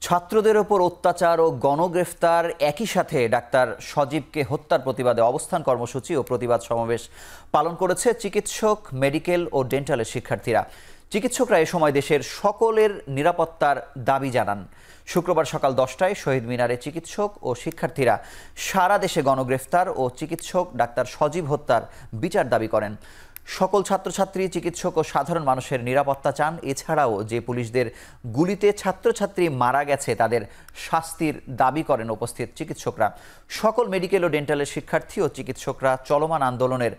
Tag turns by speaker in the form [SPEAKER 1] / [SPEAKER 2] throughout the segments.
[SPEAKER 1] ছাত্রদের ওপর অত্যাচার ও গণগ্রেফতার, একই সাথে ডাক্তার সজীবকে হত্যার প্রতিবাদে অবস্থান কর্মসূচি ও প্রতিবাদ সমাবেশ পালন করেছে চিকিৎসক, মেডিকেল ও ডেন্টালের শিক্ষার্থীরা। চিকিৎসকরা এ সময় দেশের সকলের নিরাপত্তার দাবি জানান। শুক্রবার সকাল 10টায় শহীদ মিনারে চিকিৎসক ও শিক্ষার্থীরা সারা দেশে গণগ্রেফতার ও চিকিৎসক ডাক্তার সজীব হত্যার বিচার দাবি করেন। সকল ছাত্রছাত্রী, চিকিৎসক ও সাধারণ মানুষের নিরাপত্তা চান। এছাড়াও যে পুলিশদের গুলিতে ছাত্রছাত্রী মারা গেছে তাদের শাস্তির দাবি করেন উপস্থিত চিকিৎসকরা। সকল মেডিকেল ও ডেন্টালের শিক্ষার্থী ও চিকিৎসকরা চলমান আন্দোলনের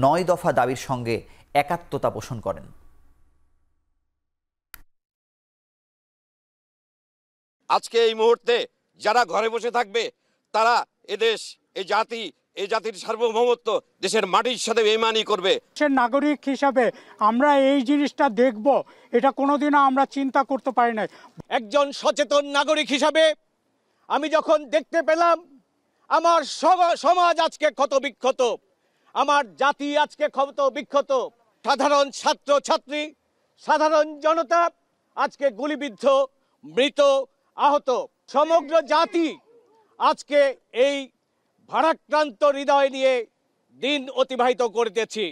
[SPEAKER 1] 9 দফা দাবির সঙ্গে একাত্মতা পোষণ করেন।
[SPEAKER 2] আজকে এই মুহূর্তে যারা ঘরে বসে থাকবে তারা এদেশ, এই জাতির সার্বভৌমত্ব দেশের মাটির সাথে বেইমানি করবে।
[SPEAKER 3] নাগরিক হিসাবে আমরা এই জিনিসটা দেখব, এটা কোনোদিনও আমরা চিন্তা করতে পারি না।
[SPEAKER 4] একজন সচেতন নাগরিক হিসাবে আমি যখন দেখতে পেলাম আমার সমাজ আজকে ক্ষত বিক্ষত, আমার জাতি আজকে ক্ষত বিক্ষত, সাধারণ ছাত্র ছাত্রী, সাধারণ জনতা আজকে গুলিবিদ্ধ, মৃত, আহত, সমগ্র জাতি আজকে এই ভারাক্রান্ত হৃদয় নিয়ে দিন অতিবাহিত করতেছি।